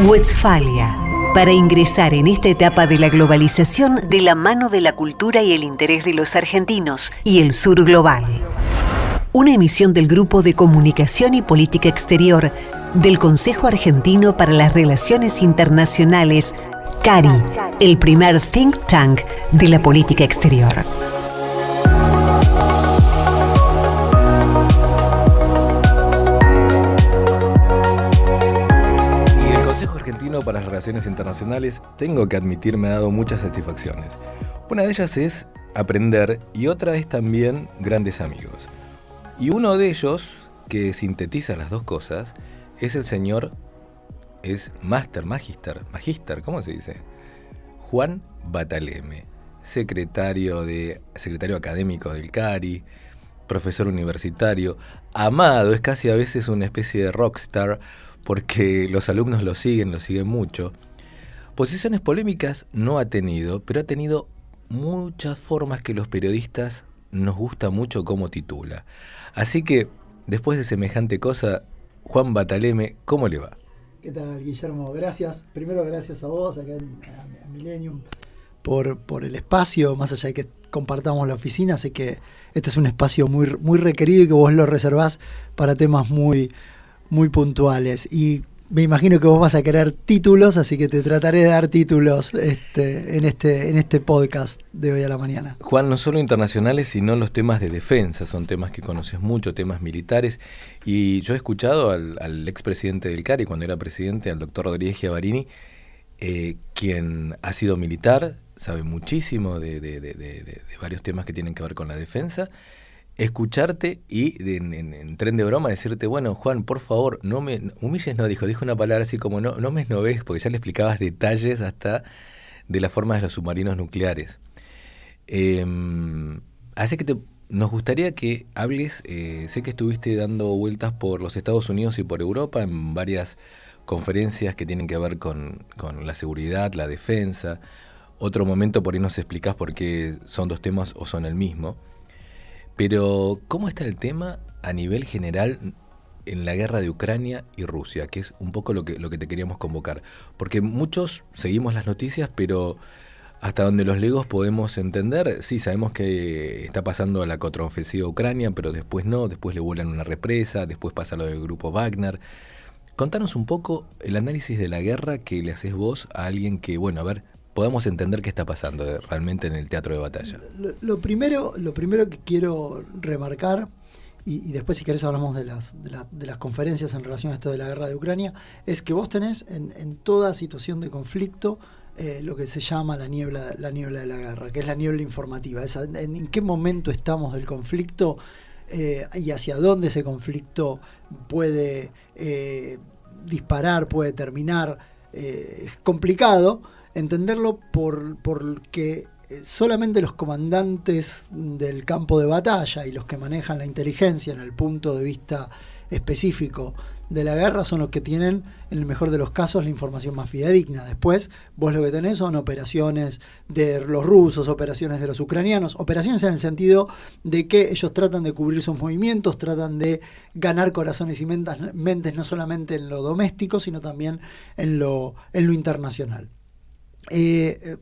Westfalia, para ingresar en esta etapa de la globalización de la mano de la cultura y el interés de los argentinos y el sur global. Una emisión del Grupo de Comunicación y Política Exterior del Consejo Argentino para las Relaciones Internacionales, CARI, el primer think tank de la política exterior. Para las relaciones internacionales, tengo que admitir, me ha dado muchas satisfacciones. Una de ellas es aprender y otra es también grandes amigos. Y uno de ellos, que sintetiza las dos cosas, es el señor, magister, ¿cómo se dice? Juan Bataleme, secretario académico del CARI, profesor universitario, amado, es casi a veces una especie de rockstar, porque los alumnos lo siguen mucho. Posiciones polémicas no ha tenido, pero ha tenido muchas formas que los periodistas nos gusta mucho cómo titula. Así que, después de semejante cosa, Juan Bataleme, ¿cómo le va? ¿Qué tal, Guillermo? Gracias. Primero, gracias a vos, acá a Millennium, por el espacio, más allá de que compartamos la oficina. Sé que este es un espacio muy, muy requerido y que vos lo reservás para temas muy puntuales, y me imagino que vos vas a querer títulos, así que te trataré de dar títulos en este podcast de hoy a la mañana. Juan, no solo internacionales, sino los temas de defensa, son temas que conoces mucho, temas militares, y yo he escuchado al expresidente del CARI, cuando era presidente, al doctor Rodríguez Giavarini, quien ha sido militar, sabe muchísimo de varios temas que tienen que ver con la defensa. Escucharte y en tren de broma decirte, bueno, Juan, por favor, no me humilles, dijo una palabra así como no me esnoves, porque ya le explicabas detalles hasta de las formas de los submarinos nucleares. Así que nos gustaría que hables, sé que estuviste dando vueltas por los Estados Unidos y por Europa en varias conferencias que tienen que ver con la seguridad, la defensa. Otro momento por ahí nos explicás por qué son dos temas o son el mismo. Pero, ¿cómo está el tema a nivel general en la guerra de Ucrania y Rusia? Que es un poco lo que te queríamos convocar. Porque muchos seguimos las noticias, pero hasta donde los legos podemos entender, sí, sabemos que está pasando la contraofensiva a Ucrania, pero después no, después le vuelan una represa, después pasa lo del grupo Wagner. Contanos un poco el análisis de la guerra que le haces vos a alguien que, bueno, a ver, podamos entender qué está pasando realmente en el teatro de batalla. Lo primero que quiero remarcar, y después si querés hablamos de las conferencias en relación a esto de la guerra de Ucrania, es que vos tenés en toda situación de conflicto lo que se llama la niebla de la guerra, que es la niebla informativa. En qué momento estamos del conflicto y hacia dónde ese conflicto puede disparar, puede terminar. Es complicado entenderlo porque solamente los comandantes del campo de batalla y los que manejan la inteligencia en el punto de vista específico de la guerra son los que tienen, en el mejor de los casos, la información más fidedigna. Después, vos lo que tenés son operaciones de los rusos, operaciones de los ucranianos, operaciones en el sentido de que ellos tratan de cubrir sus movimientos, tratan de ganar corazones y mentes no solamente en lo doméstico, sino también en lo internacional.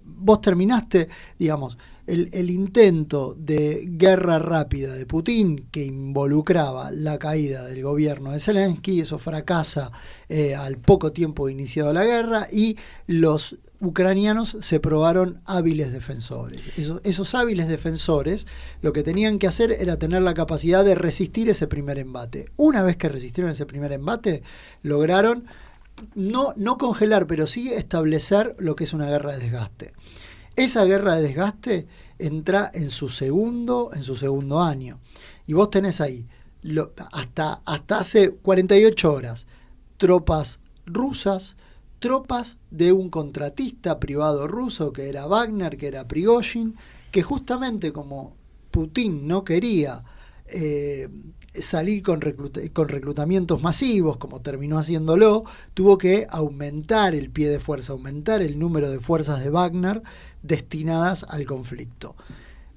Vos terminaste, digamos, el intento de guerra rápida de Putin, que involucraba la caída del gobierno de Zelensky. Eso fracasa al poco tiempo de iniciado la guerra, y los ucranianos se probaron hábiles defensores. Esos hábiles defensores lo que tenían que hacer era tener la capacidad de resistir ese primer embate. Una vez que resistieron ese primer embate, lograron no congelar, pero sí establecer lo que es una guerra de desgaste. Esa guerra de desgaste entra en su segundo año. Y vos tenés ahí, hasta hace 48 horas, tropas rusas, tropas de un contratista privado ruso que era Wagner, que era Prigozhin, que justamente como Putin no quería salir con reclutamientos masivos, como terminó haciéndolo, tuvo que aumentar el pie de fuerza, aumentar el número de fuerzas de Wagner destinadas al conflicto.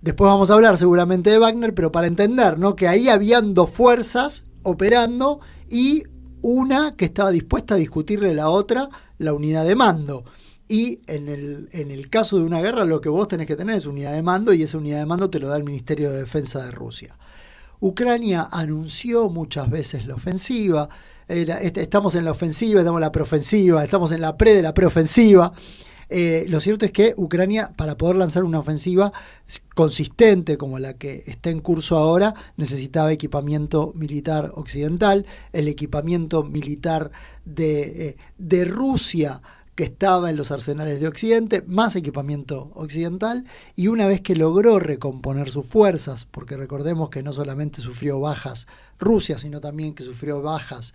Después vamos a hablar seguramente de Wagner, pero para entender, ¿no?, que ahí habían dos fuerzas operando y una que estaba dispuesta a discutirle a la otra la unidad de mando. Y en el caso de una guerra lo que vos tenés que tener es unidad de mando, y esa unidad de mando te lo da el Ministerio de Defensa de Rusia. Ucrania anunció muchas veces la ofensiva, estamos en la ofensiva, estamos en la preofensiva, estamos en la de la preofensiva. Lo cierto es que Ucrania, para poder lanzar una ofensiva consistente como la que está en curso ahora, necesitaba equipamiento militar occidental. El equipamiento militar de Rusia, que estaba en los arsenales de Occidente, más equipamiento occidental, y una vez que logró recomponer sus fuerzas, porque recordemos que no solamente sufrió bajas Rusia, sino también que sufrió bajas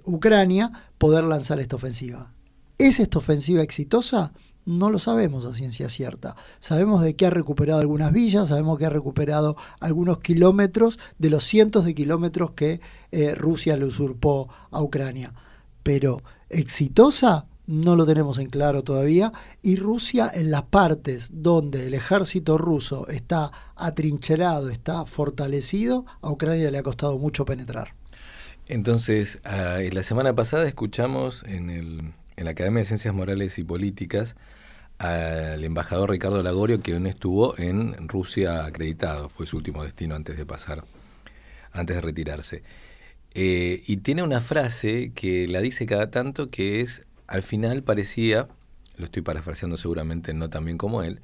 Ucrania, poder lanzar esta ofensiva. ¿Es esta ofensiva exitosa? No lo sabemos a ciencia cierta. Sabemos de que ha recuperado algunas villas, sabemos que ha recuperado algunos kilómetros de los cientos de kilómetros que Rusia le usurpó a Ucrania. Pero ¿exitosa? No lo tenemos en claro todavía, y Rusia, en las partes donde el ejército ruso está atrincherado, está fortalecido, a Ucrania le ha costado mucho penetrar. Entonces, la semana pasada escuchamos en la Academia de Ciencias Morales y Políticas al embajador Ricardo Lagorio, que aún estuvo en Rusia acreditado, fue su último destino antes de retirarse. Y tiene una frase que la dice cada tanto, que es: al final parecía, lo estoy parafraseando seguramente no tan bien como él,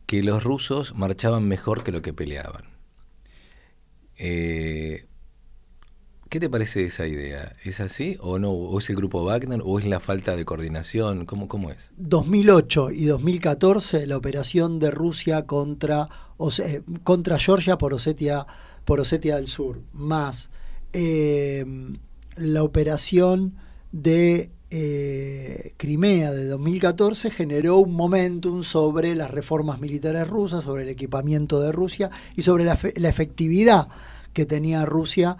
que los rusos marchaban mejor que lo que peleaban. ¿Qué te parece esa idea? ¿Es así o no? ¿O es el grupo Wagner o es la falta de coordinación? ¿Cómo es? 2008 y 2014, la operación de Rusia contra Georgia por Osetia del Sur, más la operación de Crimea de 2014, generó un momentum sobre las reformas militares rusas, sobre el equipamiento de Rusia y sobre la efectividad que tenía Rusia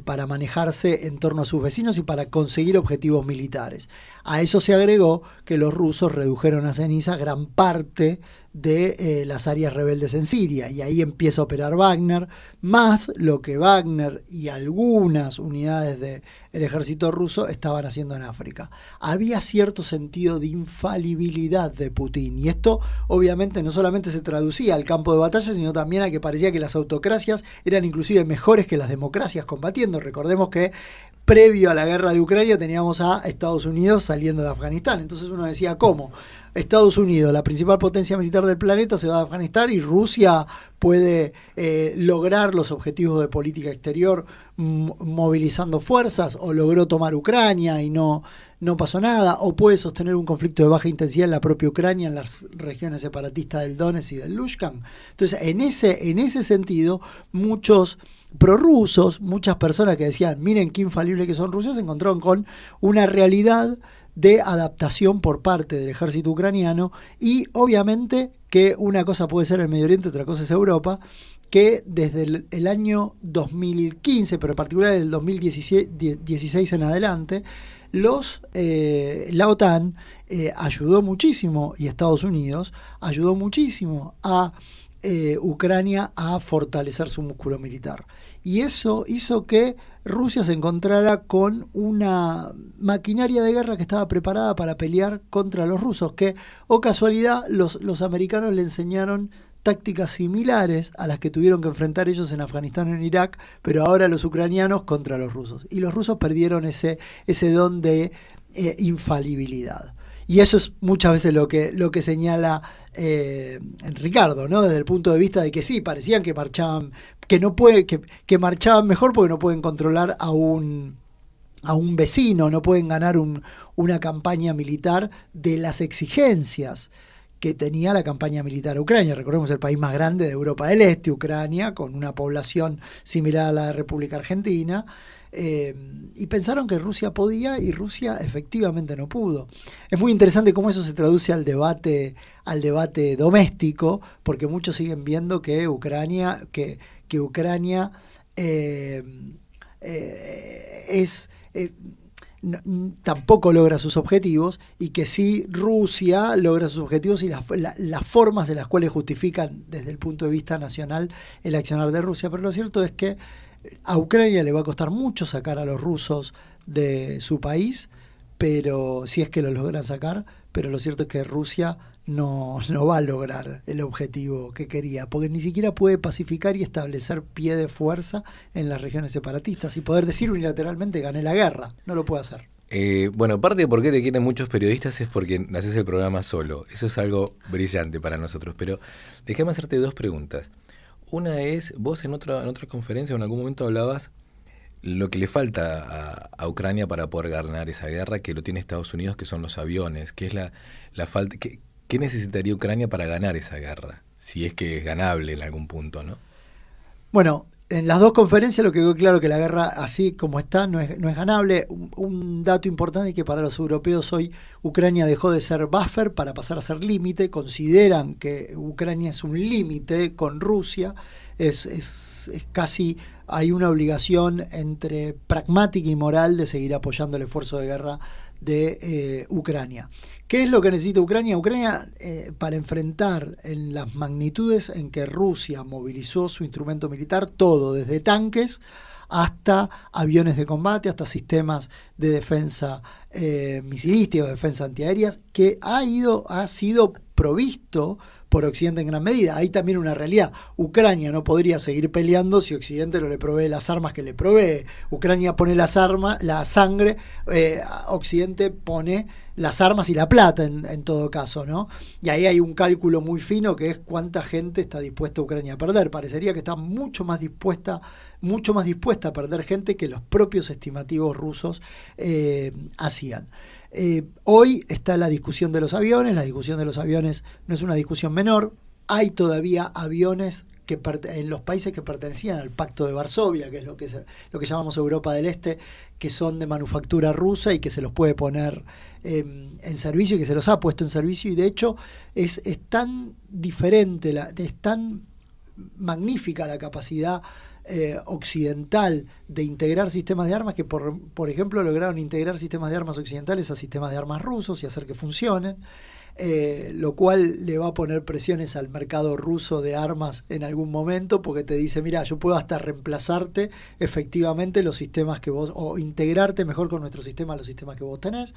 para manejarse en torno a sus vecinos y para conseguir objetivos militares. A eso se agregó que los rusos redujeron a ceniza gran parte de las áreas rebeldes en Siria, y ahí empieza a operar Wagner, más lo que Wagner y algunas unidades del ejército ruso estaban haciendo en África. Había cierto sentido de infalibilidad de Putin, y esto obviamente no solamente se traducía al campo de batalla, sino también a que parecía que las autocracias eran inclusive mejores que las democracias combatiendo. Recordemos que previo a la guerra de Ucrania teníamos a Estados Unidos saliendo de Afganistán. Entonces uno decía, ¿cómo? Estados Unidos, la principal potencia militar del planeta, se va de Afganistán, y Rusia puede lograr los objetivos de política exterior movilizando fuerzas, o logró tomar Ucrania y no pasó nada, o puede sostener un conflicto de baja intensidad en la propia Ucrania, en las regiones separatistas del Donetsk y del Luhansk. Entonces, en ese sentido, muchos prorrusos, muchas personas que decían, miren qué infalibles que son Rusia, se encontraron con una realidad de adaptación por parte del ejército ucraniano, y obviamente que una cosa puede ser el Medio Oriente, otra cosa es Europa, que desde el año 2015, pero en particular del 2016 en adelante, la OTAN ayudó muchísimo, y Estados Unidos ayudó muchísimo a Ucrania a fortalecer su músculo militar. Y eso hizo que Rusia se encontrara con una maquinaria de guerra que estaba preparada para pelear contra los rusos, que, oh casualidad, los americanos le enseñaron tácticas similares a las que tuvieron que enfrentar ellos en Afganistán y en Irak, pero ahora los ucranianos contra los rusos. Y los rusos perdieron ese don de infalibilidad. Y eso es muchas veces lo que señala Ricardo, ¿no? Desde el punto de vista de que sí, parecían que marchaban, que marchaban mejor porque no pueden controlar a un vecino, no pueden ganar una campaña militar de las exigencias que tenía la campaña militar a Ucrania. Recordemos el país más grande de Europa del Este, Ucrania, con una población similar a la de República Argentina. Y pensaron que Rusia podía, y Rusia efectivamente no pudo. Es muy interesante cómo eso se traduce al debate doméstico, porque muchos siguen viendo que Ucrania tampoco logra sus objetivos, y que sí Rusia logra sus objetivos, y las formas de las cuales justifican desde el punto de vista nacional el accionar de Rusia. Pero lo cierto es que A Ucrania le va a costar mucho sacar a los rusos de su país, pero si es que lo logran sacar, pero lo cierto es que Rusia no va a lograr el objetivo que quería, porque ni siquiera puede pacificar y establecer pie de fuerza en las regiones separatistas y poder decir unilateralmente gané la guerra. No lo puede hacer. Bueno, parte de por qué te quieren muchos periodistas es porque haces el programa solo. Eso es algo brillante para nosotros. Pero déjame hacerte dos preguntas. Una es, vos en otra conferencia o en algún momento hablabas lo que le falta a Ucrania para poder ganar esa guerra, que lo tiene Estados Unidos, que son los aviones, que es la falta. ¿Qué necesitaría Ucrania para ganar esa guerra? Si es que es ganable en algún punto, ¿no? Bueno, en las dos conferencias lo que quedó claro que la guerra así como está no es ganable. Un dato importante es que para los europeos hoy Ucrania dejó de ser buffer para pasar a ser límite. Consideran que Ucrania es un límite con Rusia. Es casi, hay una obligación entre pragmática y moral de seguir apoyando el esfuerzo de guerra de Ucrania. ¿Qué es lo que necesita Ucrania? Ucrania, para enfrentar en las magnitudes en que Rusia movilizó su instrumento militar, todo, desde tanques hasta aviones de combate, hasta sistemas de defensa misilística o defensa antiaéreas, que ha sido provisto por Occidente en gran medida. Hay también una realidad. Ucrania no podría seguir peleando si Occidente no le provee las armas que le provee. Ucrania pone las armas, la sangre, Occidente pone las armas y la plata en todo caso, ¿no? Y ahí hay un cálculo muy fino que es cuánta gente está dispuesta Ucrania a perder. Parecería que está mucho más dispuesta a perder gente que los propios estimativos rusos hacían. Hoy está la discusión de los aviones. La discusión de los aviones no es una discusión menor. Hay todavía aviones en los países que pertenecían al Pacto de Varsovia, que es lo que llamamos Europa del Este, que son de manufactura rusa y que se los puede poner en servicio y que se los ha puesto en servicio. Y de hecho es tan diferente, es tan magnífica la capacidad occidental de integrar sistemas de armas que por ejemplo lograron integrar sistemas de armas occidentales a sistemas de armas rusos y hacer que funcionen, lo cual le va a poner presiones al mercado ruso de armas en algún momento, porque te dice, mira, yo puedo hasta reemplazarte efectivamente los sistemas que vos, o integrarte mejor con nuestro sistema los sistemas que vos tenés.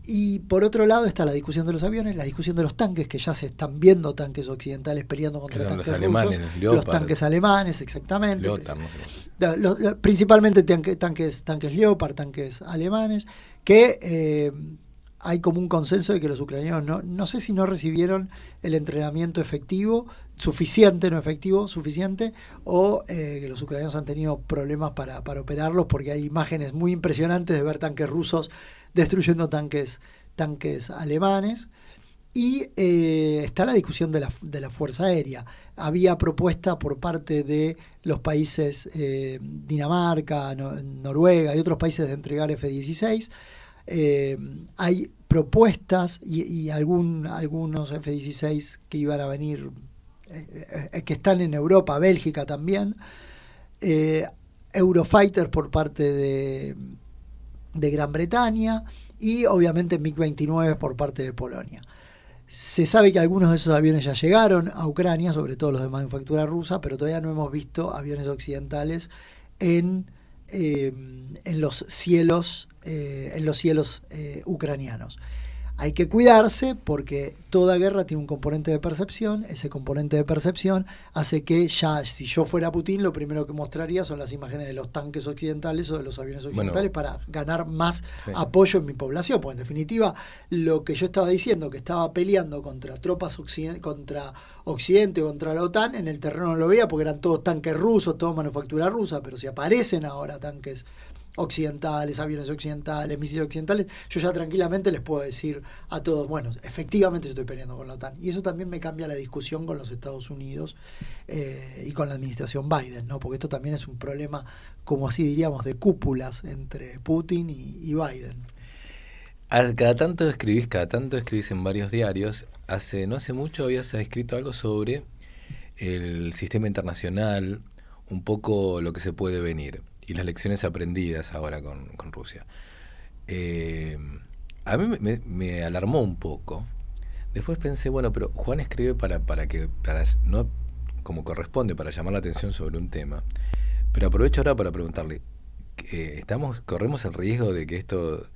Y por otro lado está la discusión de los aviones, la discusión de los tanques, que ya se están viendo tanques occidentales peleando contra tanques los alemanes, rusos, Leopard, los tanques alemanes, exactamente. Leopard, no sé. Principalmente tanques Leopard, tanques alemanes, que hay como un consenso de que los ucranianos no sé si no recibieron el entrenamiento suficiente, o que los ucranianos han tenido problemas para operarlos, porque hay imágenes muy impresionantes de ver tanques rusos destruyendo tanques alemanes. Y está la discusión de la Fuerza Aérea. Había propuesta por parte de los países Dinamarca, Noruega y otros países de entregar F-16. Hay propuestas y algunos F-16 que iban a venir, que están en Europa, Bélgica también, Eurofighter por parte de Gran Bretaña y obviamente MiG-29 por parte de Polonia. Se sabe que algunos de esos aviones ya llegaron a Ucrania, sobre todo los de manufactura rusa, pero todavía no hemos visto aviones occidentales en los cielos ucranianos. Hay que cuidarse porque toda guerra tiene un componente de percepción. Ese componente de percepción hace que si yo fuera Putin, lo primero que mostraría son las imágenes de los tanques occidentales o de los aviones occidentales, para ganar más apoyo en mi población. Porque en definitiva, lo que yo estaba diciendo, que estaba peleando contra tropas contra Occidente, contra la OTAN, en el terreno no lo veía porque eran todos tanques rusos, todo manufactura rusa, pero si aparecen ahora tanques occidentales, aviones occidentales, misiles occidentales, yo ya tranquilamente les puedo decir a todos, bueno, efectivamente yo estoy peleando con la OTAN. Y eso también me cambia la discusión con los Estados Unidos y con la administración Biden, ¿no? Porque esto también es un problema, como así diríamos, de cúpulas entre Putin y Biden. Cada tanto escribís en varios diarios. No hace mucho habías escrito algo sobre el sistema internacional, un poco lo que se puede venir y las lecciones aprendidas ahora con Rusia. A mí me alarmó un poco. Después pensé, bueno, pero Juan escribe para no como corresponde, para llamar la atención sobre un tema. Pero aprovecho ahora para preguntarle, ¿corremos el riesgo de que esto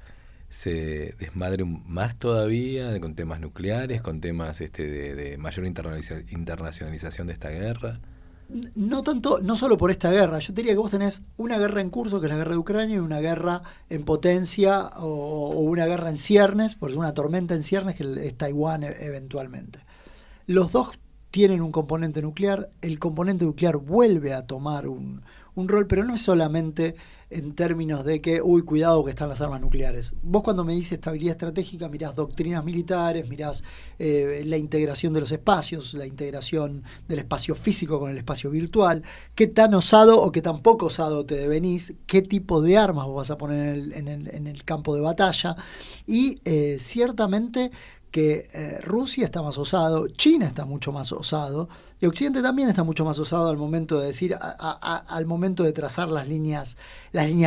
se desmadre más todavía con temas nucleares, con temas de mayor internacionalización de esta guerra? No tanto, no solo por esta guerra. Yo te diría que vos tenés una guerra en curso, que es la guerra de Ucrania, y una guerra en potencia o una guerra en ciernes, por una tormenta en ciernes, que es Taiwán eventualmente. Los dos tienen un componente nuclear. El componente nuclear vuelve a tomar un rol, pero no es solamente en términos de que, cuidado que están las armas nucleares. Vos cuando me dices estabilidad estratégica, mirás doctrinas militares, mirás la integración de los espacios, la integración del espacio físico con el espacio virtual, qué tan osado o qué tan poco osado te devenís, qué tipo de armas vos vas a poner en el campo de batalla, y ciertamente que Rusia está más osado, China está mucho más osado, y Occidente también está mucho más osado al momento de decir, al momento de trazar las líneas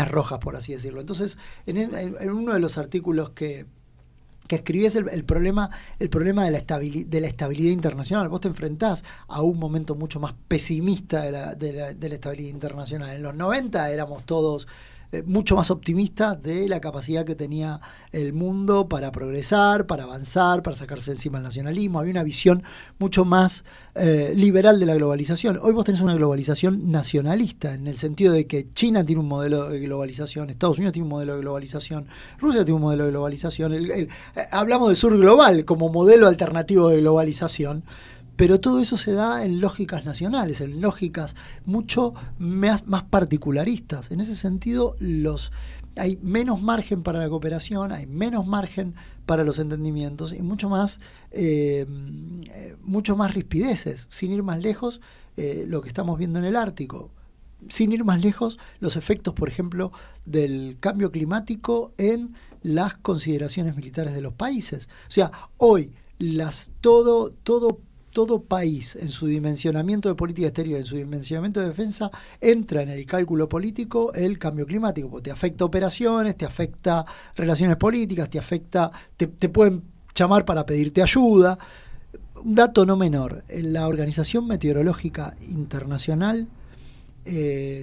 rojas, por así decirlo. Entonces, en uno de los artículos que escribí es el problema de la estabilidad internacional. Vos te enfrentás a un momento mucho más pesimista de la estabilidad internacional. En los 90 éramos todos mucho más optimistas de la capacidad que tenía el mundo para progresar, para avanzar, para sacarse encima el nacionalismo. Había una visión mucho más liberal de la globalización. Hoy vos tenés una globalización nacionalista, en el sentido de que China tiene un modelo de globalización, Estados Unidos tiene un modelo de globalización, Rusia tiene un modelo de globalización. Hablamos del sur global como modelo alternativo de globalización. Pero todo eso se da en lógicas nacionales, en lógicas mucho más particularistas. En ese sentido, hay menos margen para la cooperación, hay menos margen para los entendimientos y mucho más rispideces. Sin ir más lejos, lo que estamos viendo en el Ártico. Sin ir más lejos, los efectos, por ejemplo, del cambio climático en las consideraciones militares de los países. O sea, hoy todo país en su dimensionamiento de política exterior, en su dimensionamiento de defensa, entra en el cálculo político el cambio climático, porque te afecta operaciones, te afecta relaciones políticas, te pueden llamar para pedirte ayuda. Un dato no menor, la Organización Meteorológica Internacional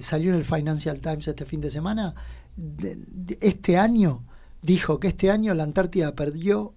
salió en el Financial Times este fin de semana, este año, dijo que este año la Antártida perdió,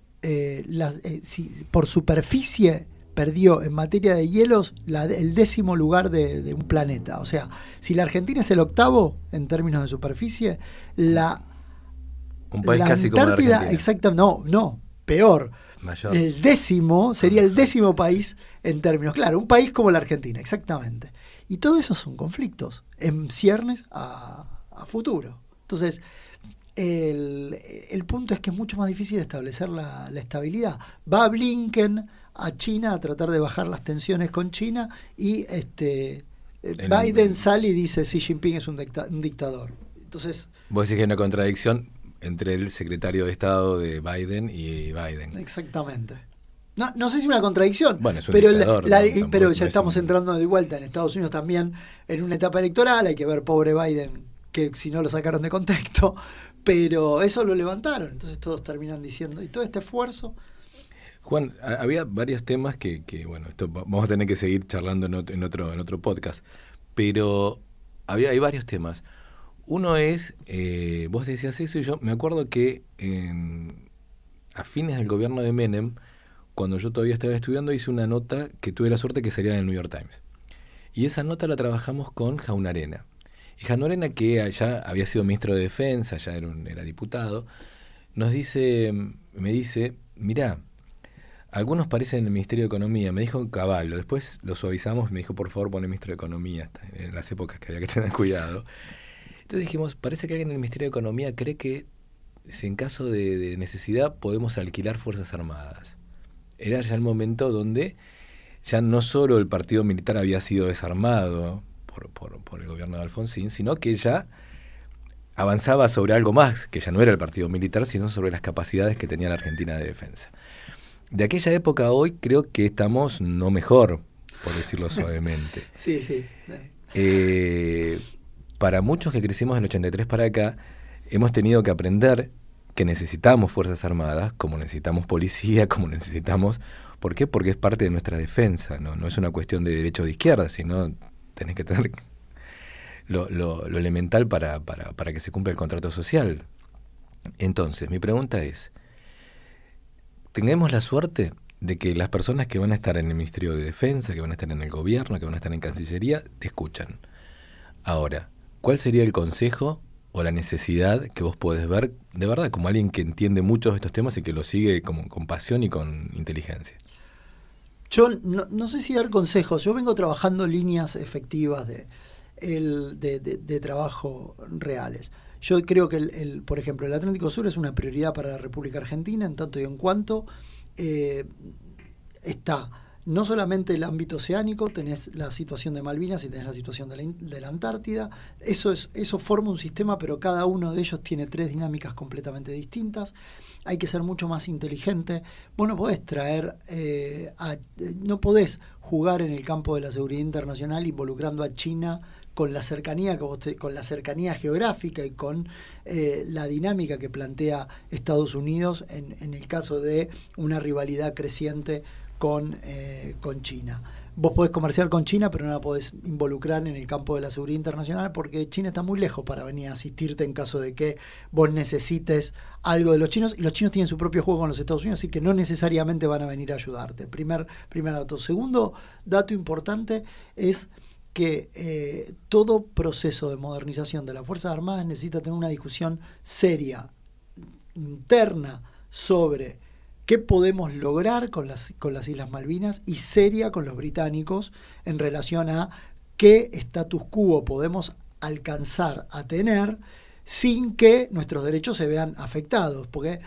por superficie, perdió en materia de hielos el 10º lugar de un planeta. O sea, si la Argentina es el 8º en términos de superficie, un país casi como la Argentina. Exactamente, no, peor. Mayor. El 10º sería el 10º país en términos, claro, un país como la Argentina, exactamente. Y todo eso son conflictos en ciernes a futuro. Entonces, el punto es que es mucho más difícil establecer la estabilidad. Va Blinken a China a tratar de bajar las tensiones con China y Biden sale y dice Xi Jinping es un dictador. Entonces, vos decís que hay una contradicción entre el secretario de Estado de Biden y Biden. Exactamente. No sé si una contradicción, bueno, es un pero, dictador, pero ya estamos entrando de vuelta en Estados Unidos también en una etapa electoral. Hay que ver, pobre Biden, que si no lo sacaron de contexto, pero eso lo levantaron. Entonces todos terminan diciendo, y todo este esfuerzo. Juan, había varios temas que bueno, esto vamos a tener que seguir charlando en otro podcast, pero hay varios temas. Uno es, vos decías eso y yo me acuerdo que a fines del gobierno de Menem, cuando yo todavía estaba estudiando, hice una nota que tuve la suerte que salía en el New York Times. Y esa nota la trabajamos con Jaunarena. Y Jaunarena, que allá había sido ministro de Defensa, ya era diputado, me dice, mirá, algunos parecen en el Ministerio de Economía. Me dijo Caballo, después lo suavizamos, me dijo, por favor, pone Ministro de Economía, en las épocas que había que tener cuidado. Entonces dijimos, parece que alguien en el Ministerio de Economía cree que si en caso de necesidad podemos alquilar Fuerzas Armadas. Era ya el momento donde ya no solo el partido militar había sido desarmado por el gobierno de Alfonsín, sino que ya avanzaba sobre algo más, que ya no era el partido militar, sino sobre las capacidades que tenía la Argentina de defensa. De aquella época a hoy creo que estamos no mejor, por decirlo suavemente. Sí. Para muchos que crecimos en el 83 para acá, hemos tenido que aprender que necesitamos Fuerzas Armadas, como necesitamos policía, como necesitamos... ¿Por qué? Porque es parte de nuestra defensa, no es una cuestión de derecha o de izquierda, sino tenés que tener lo elemental para que se cumpla el contrato social. Entonces, mi pregunta es, tengamos la suerte de que las personas que van a estar en el Ministerio de Defensa, que van a estar en el gobierno, que van a estar en Cancillería, te escuchan. Ahora, ¿cuál sería el consejo o la necesidad que vos podés ver, de verdad, como alguien que entiende mucho de estos temas y que lo sigue como con pasión y con inteligencia? Yo no sé si dar consejos. Yo vengo trabajando líneas efectivas de trabajo reales. Yo creo que, por ejemplo, el Atlántico Sur es una prioridad para la República Argentina en tanto y en cuanto está no solamente el ámbito oceánico, tenés la situación de Malvinas y tenés la situación de la Antártida. Eso forma un sistema, pero cada uno de ellos tiene 3 dinámicas completamente distintas. Hay que ser mucho más inteligente. Vos no podés no podés jugar en el campo de la seguridad internacional involucrando a China con la cercanía con la cercanía geográfica y con la dinámica que plantea Estados Unidos en el caso de una rivalidad creciente con China. Vos podés comerciar con China, pero no la podés involucrar en el campo de la seguridad internacional porque China está muy lejos para venir a asistirte en caso de que vos necesites algo de los chinos, y los chinos tienen su propio juego con los Estados Unidos, así que no necesariamente van a venir a ayudarte. Primer dato. Segundo dato importante es que todo proceso de modernización de las Fuerzas Armadas necesita tener una discusión seria, interna, sobre qué podemos lograr con las Islas Malvinas y seria con los británicos en relación a qué status quo podemos alcanzar a tener sin que nuestros derechos se vean afectados, porque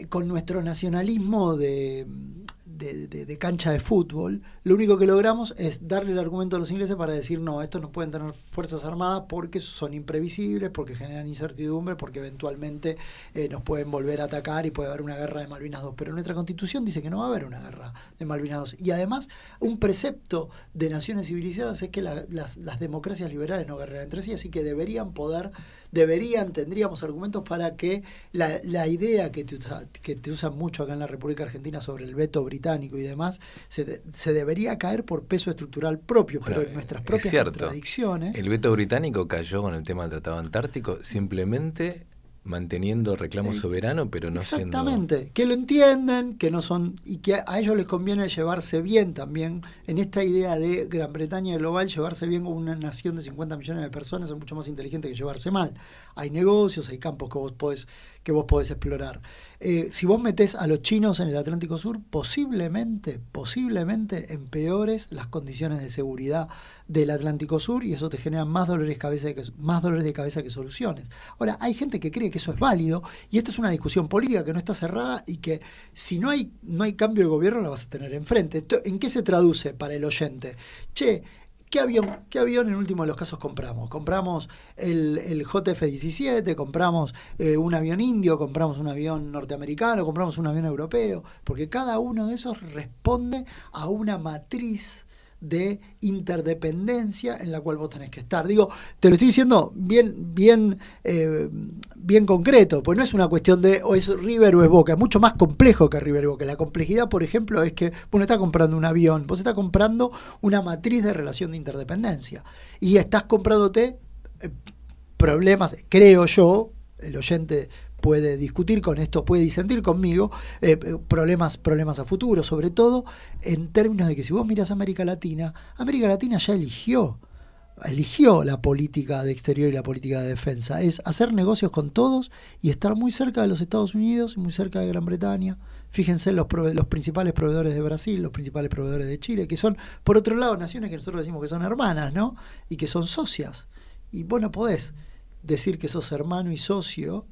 con nuestro nacionalismo de cancha de fútbol, lo único que logramos es darle el argumento a los ingleses para decir no, estos no pueden tener fuerzas armadas porque son imprevisibles, porque generan incertidumbre, porque eventualmente nos pueden volver a atacar y puede haber una guerra de Malvinas 2. Pero nuestra Constitución dice que no va a haber una guerra de Malvinas 2. Y además, un precepto de naciones civilizadas es que las democracias liberales no guerrean entre sí, así que tendríamos argumentos para que la idea que te usan mucho acá en la República Argentina sobre el veto británico y demás, se debería caer por peso estructural propio, bueno, pero en nuestras propias contradicciones. El veto británico cayó con el tema del Tratado Antártico simplemente manteniendo reclamo soberano, pero no exactamente, que lo entienden, que no son, y que a ellos les conviene llevarse bien también en esta idea de Gran Bretaña global. Llevarse bien con una nación de 50 millones de personas es mucho más inteligente que llevarse mal. Hay negocios, hay campos que vos podés explorar. Si vos metés a los chinos en el Atlántico Sur, posiblemente empeores las condiciones de seguridad del Atlántico Sur, y eso te genera más dolores de cabeza que soluciones. Ahora, hay gente que cree que eso es válido, y esta es una discusión política que no está cerrada y que si no hay cambio de gobierno la vas a tener enfrente. ¿En qué se traduce para el oyente? ¿Qué avión en último de los casos compramos? Compramos el JF-17, compramos un avión indio, compramos un avión norteamericano, compramos un avión europeo, porque cada uno de esos responde a una matriz de interdependencia en la cual vos tenés que estar. Digo, te lo estoy diciendo bien concreto, pues no es una cuestión de o es River o es Boca, es mucho más complejo que River y Boca. La complejidad, por ejemplo, es que vos no estás comprando un avión, vos estás comprando una matriz de relación de interdependencia y estás comprándote problemas, creo yo, el oyente puede discutir con esto, puede disentir conmigo, problemas a futuro, sobre todo en términos de que si vos mirás América Latina ya eligió la política de exterior y la política de defensa, es hacer negocios con todos y estar muy cerca de los Estados Unidos y muy cerca de Gran Bretaña. Fíjense los principales proveedores de Brasil, los principales proveedores de Chile, que son, por otro lado, naciones que nosotros decimos que son hermanas, ¿no? Y que son socias. Y vos no podés decir que sos hermano y socio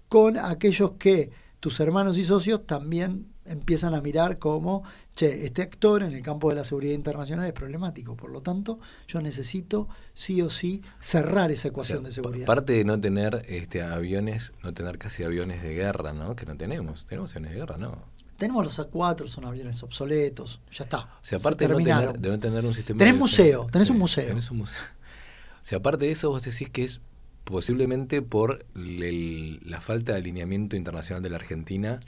con aquellos que tus hermanos y socios también empiezan a mirar como, este actor en el campo de la seguridad internacional es problemático. Por lo tanto, yo necesito sí o sí cerrar esa ecuación de seguridad. Aparte de no tener aviones, no tener casi aviones de guerra, ¿no? Que no tenemos aviones de guerra, ¿no? Tenemos los A4, son aviones obsoletos, ya está. O sea, aparte de no tener un sistema... Tenés un museo. O sea, aparte de eso, vos decís que es posiblemente por la falta de alineamiento internacional de la Argentina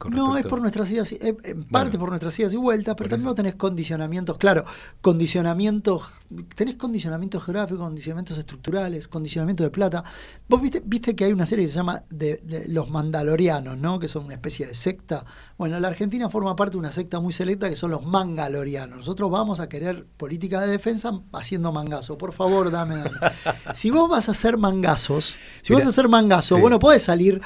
No, es por nuestras idas, en parte por nuestras idas y vueltas, pero también vos tenés condicionamientos, claro, tenés condicionamientos geográficos, condicionamientos estructurales, condicionamientos de plata. Vos viste que hay una serie que se llama de los Mandalorianos, ¿no? Que son una especie de secta. Bueno, la Argentina forma parte de una secta muy selecta que son los Mangalorianos. Nosotros vamos a querer política de defensa haciendo mangazo. Por favor, dame. Si vos vas a hacer mangazos, vos no podés salir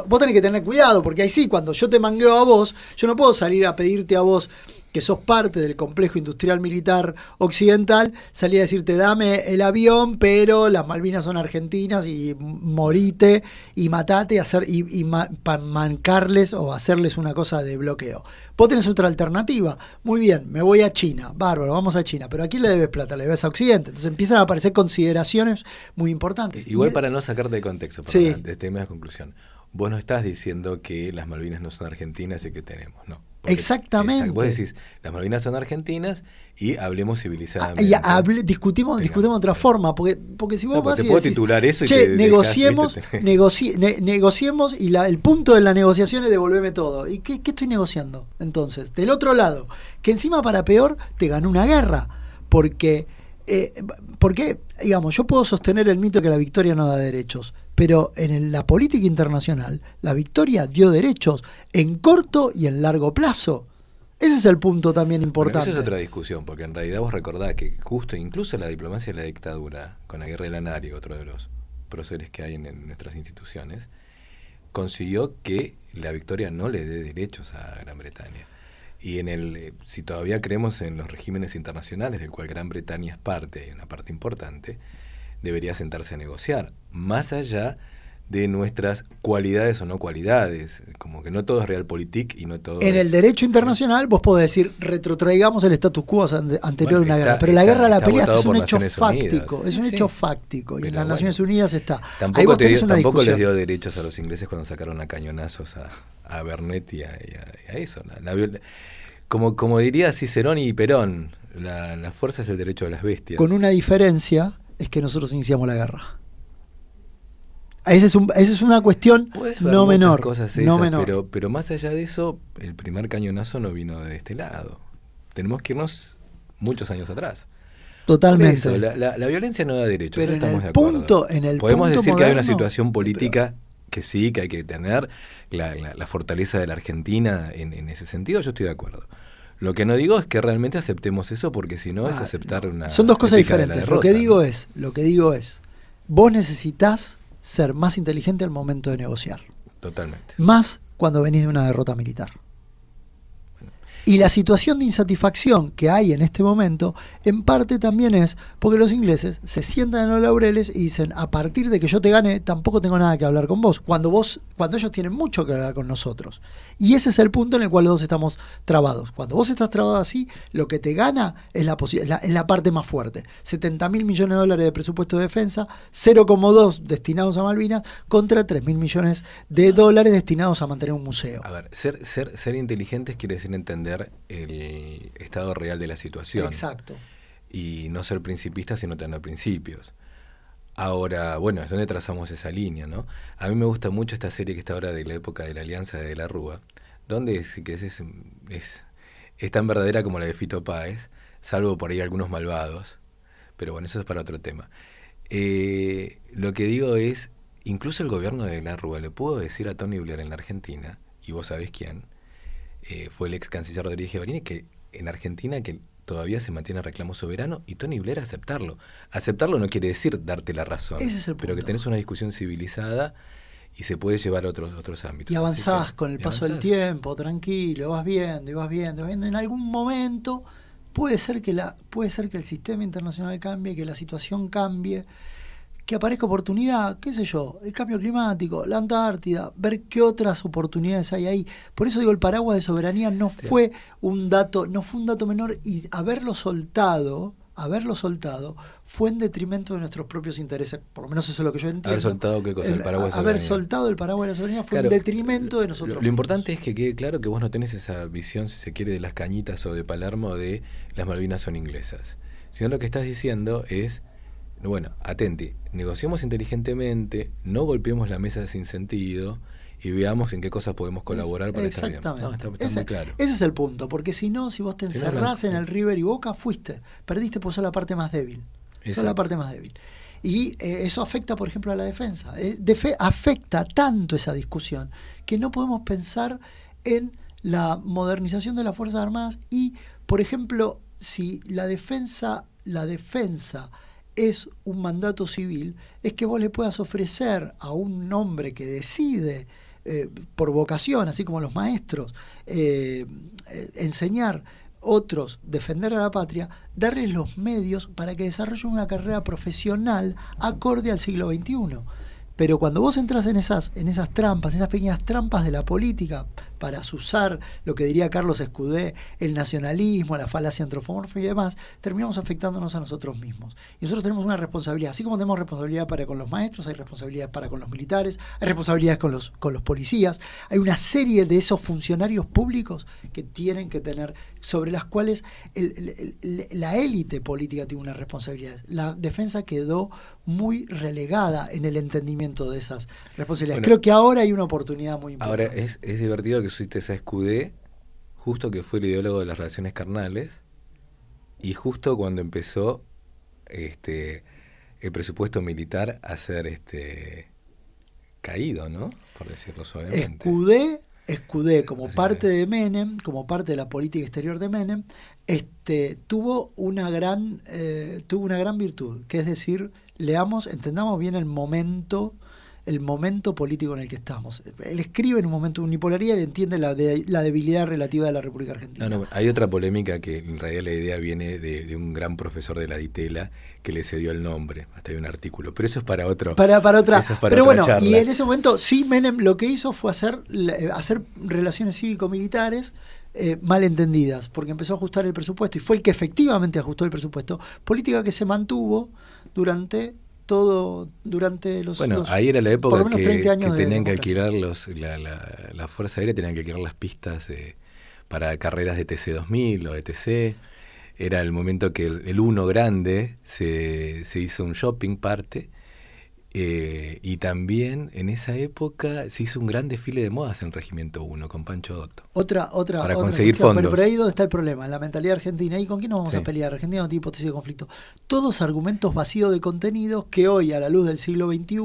vos tenés que tener cuidado, porque ahí sí, cuando yo te mangueo a vos, yo no puedo salir a pedirte a vos, que sos parte del complejo industrial militar occidental, salir a decirte dame el avión, pero las Malvinas son argentinas y morite y matate para mancarles o hacerles una cosa de bloqueo. Vos tenés otra alternativa. Muy bien, me voy a China, bárbaro, vamos a China, pero ¿a quién le debes plata? Le debes a Occidente. Entonces empiezan a aparecer consideraciones muy importantes. Igual para no sacarte de contexto, desde mi conclusión. Vos no estás diciendo que las Malvinas no son argentinas y que tenemos, no. Exactamente. Vos decís, las Malvinas son argentinas y hablemos civilizadamente. Discutimos de otra forma, porque si vos vas te y puedo decís, titular eso y negociemos y el punto de la negociación es devolverme todo. ¿Y qué estoy negociando? Entonces, del otro lado, que encima para peor te ganó una guerra, porque digamos, yo puedo sostener el mito de que la victoria no da derechos, pero en la política internacional la victoria dio derechos en corto y en largo plazo. Ese es el punto también importante. Bueno, esa es otra discusión, porque en realidad vos recordás que justo incluso la diplomacia de la dictadura, con la guerra de la ANAR, otro de los próceres que hay en nuestras instituciones, consiguió que la victoria no le dé derechos a Gran Bretaña. Y si todavía creemos en los regímenes internacionales, del cual Gran Bretaña es parte, una parte importante, debería sentarse a negociar, más allá de nuestras cualidades o no cualidades, como que no todo es realpolitik y no todo el derecho internacional vos podés decir, retrotraigamos el status quo anterior de una guerra, pero la guerra de la pelea es un hecho fáctico, hecho fáctico, y en las Naciones Unidas está. Tampoco les dio derechos a los ingleses cuando sacaron a cañonazos a Bernet y a eso. Como diría Cicerón y Perón, la fuerza es el derecho de las bestias. Con una diferencia, es que nosotros iniciamos la guerra. Esa es una cuestión no menor. Pero más allá de eso, el primer cañonazo no vino de este lado. Tenemos que irnos muchos años atrás. Totalmente. Por eso, la violencia no da derechos, pero estamos de acuerdo. Podemos decir moderno, que hay una situación política que sí, que hay que tener la fortaleza de la Argentina en ese sentido, yo estoy de acuerdo. Lo que no digo es que realmente aceptemos eso, porque si no es aceptar una... Son dos cosas diferentes. Lo que digo es, vos necesitás ser más inteligente al momento de negociar. Totalmente. Más cuando venís de una derrota militar. Y la situación de insatisfacción que hay en este momento, en parte también es porque los ingleses se sientan en los laureles y dicen, a partir de que yo te gane, tampoco tengo nada que hablar con vos. Cuando ellos tienen mucho que hablar con nosotros. Y ese es el punto en el cual los dos estamos trabados. Cuando vos estás trabado así, lo que te gana es la parte más fuerte. 70.000 millones de dólares de presupuesto de defensa, 0,2 destinados a Malvinas, contra 3.000 millones de dólares destinados a mantener un museo. A ver, ser inteligentes quiere decir entender el estado real de la situación. Exacto. Y no ser principistas, sino tener principios. Ahora, bueno, es donde trazamos esa línea, ¿no? A mí me gusta mucho esta serie que está ahora de la época de la Alianza de la Rúa, donde es tan verdadera como la de Fito Páez, salvo por ahí algunos malvados, pero bueno, eso es para otro tema. Lo que digo es, incluso el gobierno de la Rúa le pudo decir a Tony Blair en la Argentina, y vos sabés quién, fue el ex canciller Rodríguez Barini, que en Argentina que todavía se mantiene reclamo soberano, y Tony Blair aceptarlo. Aceptarlo no quiere decir darte la razón, pero que tenés una discusión civilizada y se puede llevar a otros ámbitos. Y avanzás con el paso del tiempo, tranquilo, vas viendo. En algún momento puede ser que el sistema internacional cambie, que la situación cambie, que aparezca oportunidad, qué sé yo, el cambio climático, la Antártida, ver qué otras oportunidades hay ahí. Por eso digo, el paraguas de soberanía no fue un dato menor, y haberlo soltado fue en detrimento de nuestros propios intereses, por lo menos eso es lo que yo entiendo. ¿Haber soltado qué cosa? El paraguas de soberanía. Haber soltado el paraguas de la soberanía fue en detrimento de nosotros. Lo importante es que quede claro que vos no tenés esa visión, si se quiere, de las Cañitas o de Palermo, de las Malvinas son inglesas. Sino lo que estás diciendo es, bueno, atenti, negociemos inteligentemente, no golpeemos la mesa sin sentido y veamos en qué cosas podemos colaborar para estar bien. Exactamente. Está muy claro. Ese es el punto, porque si no, si vos te encerrás en el River y Boca, perdiste por ser la parte más débil. Sos la parte más débil. Y eso afecta, por ejemplo, a la defensa. Afecta tanto esa discusión que no podemos pensar en la modernización de las Fuerzas Armadas y, por ejemplo, si la defensa es un mandato civil, es que vos le puedas ofrecer a un hombre que decide por vocación, así como los maestros, enseñar, otros defender a la patria, darles los medios para que desarrollen una carrera profesional acorde al siglo XXI. Pero cuando vos entras en esas trampas, esas pequeñas trampas de la política, para usar lo que diría Carlos Escudé, el nacionalismo, la falacia antropomórfica y demás, terminamos afectándonos a nosotros mismos. Y nosotros tenemos una responsabilidad. Así como tenemos responsabilidad para con los maestros, hay responsabilidad para con los militares, hay responsabilidad con los policías. Hay una serie de esos funcionarios públicos que tienen que tener, sobre las cuales la élite política tiene una responsabilidad. La defensa quedó muy relegada en el entendimiento de esas responsabilidades. Bueno, creo que ahora hay una oportunidad muy importante. Ahora es divertido que cite a Escudé, justo que fue el ideólogo de las relaciones carnales, y justo cuando empezó el presupuesto militar a ser caído, ¿no? Por decirlo suavemente. Escudé como parte de Menem, como parte de la política exterior de Menem, tuvo una gran virtud, que es decir, entendamos bien el momento político en el que estamos. Él escribe en un momento de unipolaridad y entiende la debilidad relativa de la República Argentina. No, hay otra polémica que en realidad la idea viene de un gran profesor de la Ditela que le cedió el nombre. Hasta hay un artículo. Pero eso es para otra. Pero bueno, charla. Y en ese momento sí, Menem lo que hizo fue hacer relaciones cívico-militares mal entendidas, porque empezó a ajustar el presupuesto y fue el que efectivamente ajustó el presupuesto. Política que se mantuvo durante los ahí era la época que tenían que alquilar la Fuerza Aérea, tenían que alquilar las pistas para carreras de TC-2000 o ETC. Era el momento que el Uno grande se hizo un shopping parte, y también en esa época se hizo un gran desfile de modas en el Regimiento 1 con Pancho Dotto. Para conseguir fondos. Pero ahí donde está el problema, en la mentalidad argentina. ¿Y con quién nos vamos a pelear? Argentina no tiene hipótesis de conflicto. Todos argumentos vacíos de contenidos que hoy, a la luz del siglo XXI,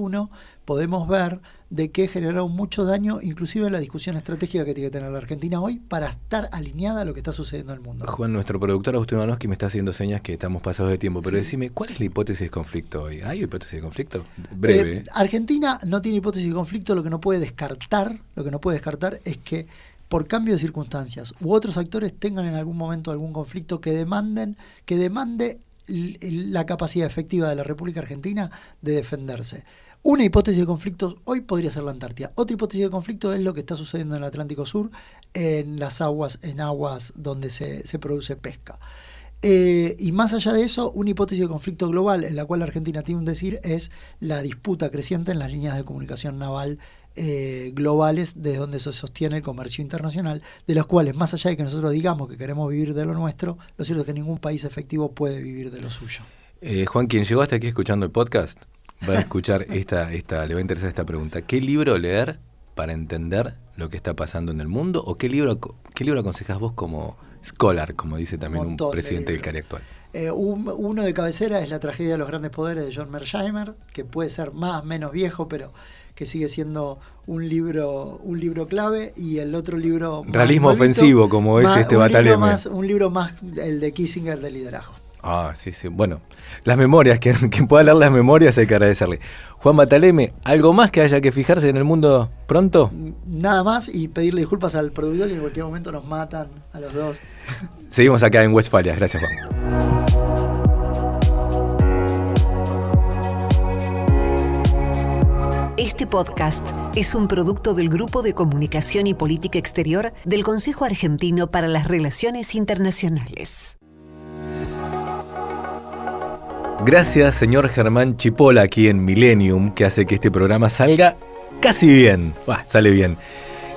podemos ver de que generaron mucho daño, inclusive en la discusión estratégica que tiene que tener la Argentina hoy para estar alineada a lo que está sucediendo en el mundo. Juan, nuestro productor Agustín Manovsky me está haciendo señas que estamos pasados de tiempo, pero decime, ¿cuál es la hipótesis de conflicto hoy? ¿Hay hipótesis de conflicto? Breve. Argentina no tiene hipótesis de conflicto. Lo que no puede descartar es que por cambio de circunstancias u otros actores tengan en algún momento algún conflicto que demande la capacidad efectiva de la República Argentina de defenderse. Una hipótesis de conflicto hoy podría ser la Antártida. Otra hipótesis de conflicto es lo que está sucediendo en el Atlántico Sur, en aguas donde se produce pesca. Y más allá de eso, una hipótesis de conflicto global en la cual la Argentina tiene un decir es la disputa creciente en las líneas de comunicación naval globales, desde donde se sostiene el comercio internacional, de las cuales, más allá de que nosotros digamos que queremos vivir de lo nuestro, lo cierto es que ningún país efectivo puede vivir de lo suyo. Juan, quien llegó hasta aquí escuchando el podcast, va a escuchar le va a interesar esta pregunta. ¿Qué libro leer para entender lo que está pasando en el mundo? ¿O qué libro aconsejas vos como scholar, como dice también un presidente del CARI actual? Uno de cabecera es La tragedia de los grandes poderes de John Mearsheimer, que puede ser más o menos viejo, pero que sigue siendo un libro clave. Y el otro libro realismo ofensivo, como es Bataleme. Un libro más el de Kissinger, de liderazgo. Sí. Bueno, las memorias, quien pueda leer las memorias hay que agradecerle. Juan Bataleme, ¿algo más que haya que fijarse en el mundo pronto? Nada más, y pedirle disculpas al productor, que en cualquier momento nos matan a los dos. Seguimos acá en Westfalia. Gracias, Juan. Este podcast es un producto del Grupo de Comunicación y Política Exterior del Consejo Argentino para las Relaciones Internacionales. Gracias, señor Germán Chipola, aquí en Millennium, que hace que este programa salga casi bien. Sale bien.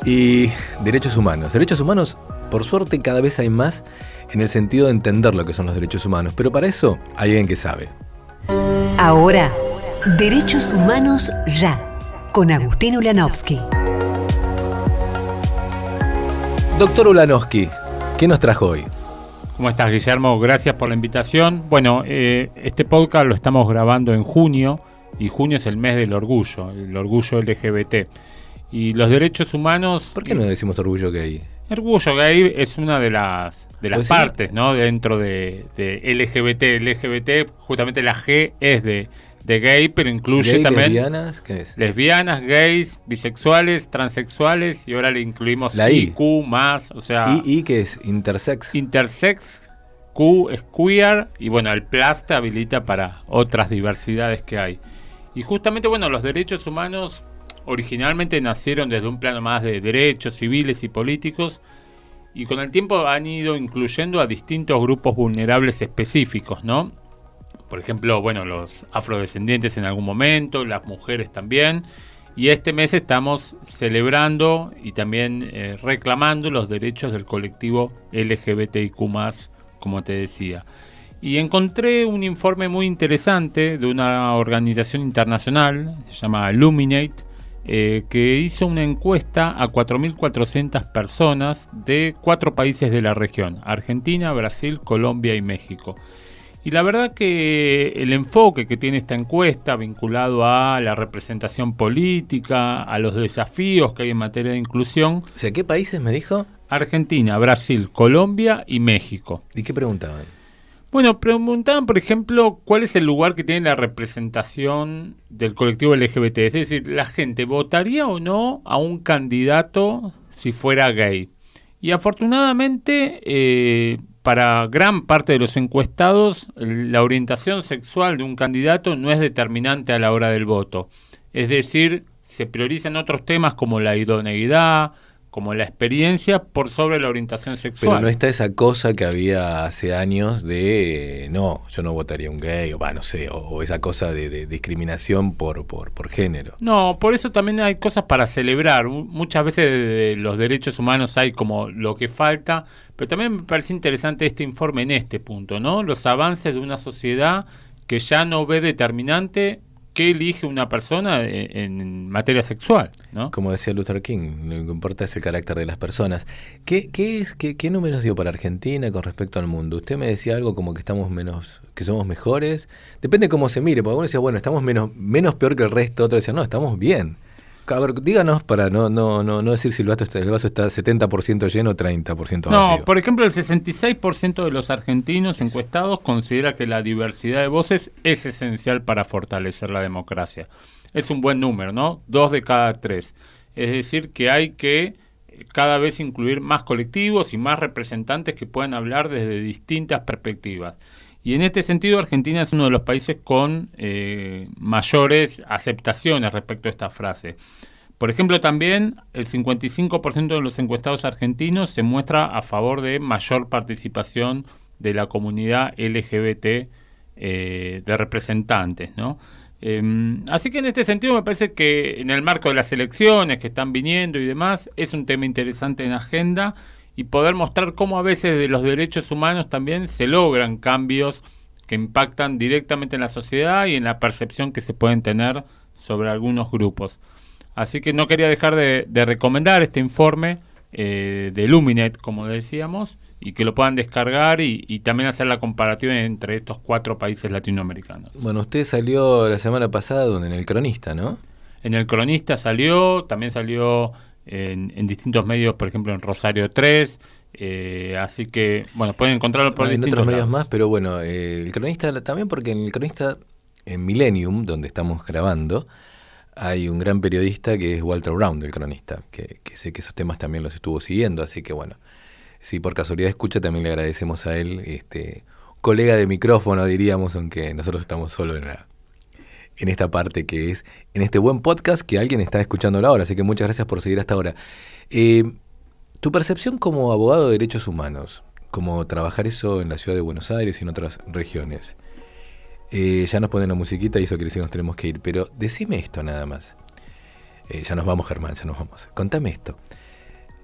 Y derechos humanos. Derechos humanos, por suerte, cada vez hay más en el sentido de entender lo que son los derechos humanos. Pero para eso hay alguien que sabe. Ahora, Derechos Humanos Ya, con Agustín Ulanovsky. Doctor Ulanowski, ¿qué nos trajo hoy? ¿Cómo estás, Guillermo? Gracias por la invitación. Bueno, este podcast lo estamos grabando en junio, y junio es el mes del orgullo, el orgullo LGBT. Y los derechos humanos... ¿Por qué no decimos orgullo gay? Orgullo gay es una de las partes, ¿no? Dentro de LGBT. LGBT, justamente la G es de gay, pero incluye ¿Gay, también... lesbianas? ¿Qué es? Lesbianas, gays, bisexuales, transexuales, y ahora le incluimos la I. Q más, o sea... ¿Y qué es? Intersex. Intersex, Q es queer, y bueno, el plus te habilita para otras diversidades que hay. Y justamente, bueno, los derechos humanos originalmente nacieron desde un plano más de derechos civiles y políticos, y con el tiempo han ido incluyendo a distintos grupos vulnerables específicos, ¿no? Por ejemplo, bueno, los afrodescendientes en algún momento, las mujeres también, y este mes estamos celebrando y también reclamando los derechos del colectivo LGBTIQ+, como te decía. Y encontré un informe muy interesante de una organización internacional, se llama Illuminate, que hizo una encuesta a 4.400 personas de 4 países de la región: Argentina, Brasil, Colombia y México. Y la verdad que el enfoque que tiene esta encuesta, vinculado a la representación política, a los desafíos que hay en materia de inclusión... O sea, ¿qué países me dijo? Argentina, Brasil, Colombia y México. ¿Y qué preguntaban? Bueno, preguntaban, por ejemplo, cuál es el lugar que tiene la representación del colectivo LGBT. Es decir, la gente votaría o no a un candidato si fuera gay. Y afortunadamente, para gran parte de los encuestados, la orientación sexual de un candidato no es determinante a la hora del voto. Es decir, se priorizan otros temas como la idoneidad, como la experiencia, por sobre la orientación sexual. Pero no está esa cosa que había hace años de no, yo no votaría un gay, o no sé, o esa cosa de discriminación por género. No, por eso también hay cosas para celebrar. Muchas veces de los derechos humanos hay como lo que falta, pero también me parece interesante este informe en este punto, ¿no? Los avances de una sociedad que ya no ve determinante qué elige una persona en materia sexual, ¿no? Como decía Luther King, lo que importa es el carácter de las personas. ¿Qué números dio para Argentina con respecto al mundo? Usted me decía algo como que estamos menos, que somos mejores. Depende cómo se mire, porque uno decía, bueno, estamos menos peor que el resto, otro decía, no, estamos bien. A ver, díganos para no decir si el vaso está 70% lleno o 30% vacío. No, por ejemplo, el 66% de los argentinos encuestados considera que la diversidad de voces es esencial para fortalecer la democracia. Es un buen número, ¿no? 2 de cada 3. Es decir, que hay que cada vez incluir más colectivos y más representantes que puedan hablar desde distintas perspectivas. Y en este sentido, Argentina es uno de los países con mayores aceptaciones respecto a esta frase. Por ejemplo, también el 55% de los encuestados argentinos se muestra a favor de mayor participación de la comunidad LGBT de representantes, ¿no? Así que en este sentido me parece que en el marco de las elecciones que están viniendo y demás, es un tema interesante en agenda, y poder mostrar cómo a veces de los derechos humanos también se logran cambios que impactan directamente en la sociedad y en la percepción que se pueden tener sobre algunos grupos. Así que no quería dejar de recomendar este informe de Illuminate, como decíamos, y que lo puedan descargar y también hacer la comparativa entre estos 4 países latinoamericanos. Bueno, usted salió la semana pasada en El Cronista, ¿no? En El Cronista salió, también salió en distintos medios, por ejemplo en Rosario 3, así que bueno, pueden encontrarlo por distintos otros medios lados. más, pero bueno, El Cronista también, porque en El Cronista, en Millennium, donde estamos grabando, hay un gran periodista que es Walter Brown, del Cronista, que sé que esos temas también los estuvo siguiendo, así que bueno, si por casualidad escucha, también le agradecemos a él, colega de micrófono, diríamos, aunque nosotros estamos solo en esta parte que es, en este buen podcast que alguien está escuchando ahora, así que muchas gracias por seguir hasta ahora. Tu percepción como abogado de derechos humanos, como trabajar eso en la ciudad de Buenos Aires y en otras regiones, ya nos ponen la musiquita y eso quiere decir que nos tenemos que ir, pero decime esto nada más. Ya nos vamos, Germán, ya nos vamos. Contame esto.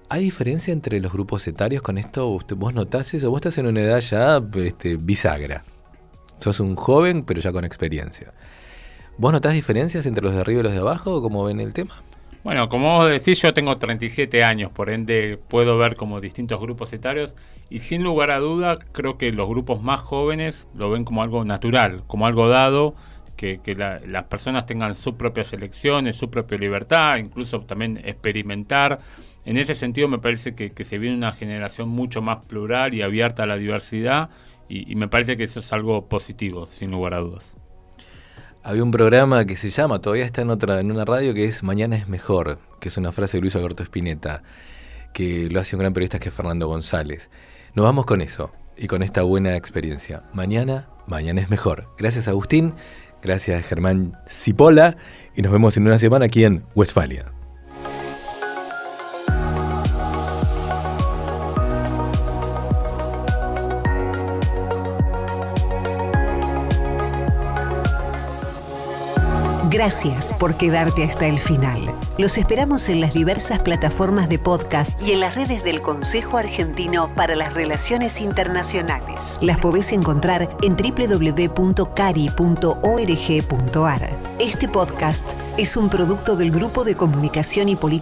¿Hay diferencia entre los grupos etarios con esto? ¿Vos notás eso? Vos estás en una edad ya bisagra. Sos un joven, pero ya con experiencia. ¿Vos notás diferencias entre los de arriba y los de abajo? ¿Cómo ven el tema? Bueno, como vos decís, yo tengo 37 años, por ende puedo ver como distintos grupos etarios y sin lugar a duda creo que los grupos más jóvenes lo ven como algo natural, como algo dado, que las personas tengan sus propias elecciones, su propia libertad, incluso también experimentar. En ese sentido me parece que se viene una generación mucho más plural y abierta a la diversidad y me parece que eso es algo positivo, sin lugar a dudas. Había un programa que se llama, todavía está en una radio, que es Mañana es Mejor, que es una frase de Luis Alberto Spinetta, que lo hace un gran periodista que es Fernando González. Nos vamos con eso y con esta buena experiencia. Mañana es mejor. Gracias Agustín, gracias Germán Cipolla y nos vemos en una semana aquí en Westfalia. Gracias por quedarte hasta el final. Los esperamos en las diversas plataformas de podcast y en las redes del Consejo Argentino para las Relaciones Internacionales. Las podés encontrar en www.cari.org.ar. Este podcast es un producto del Grupo de Comunicación y Política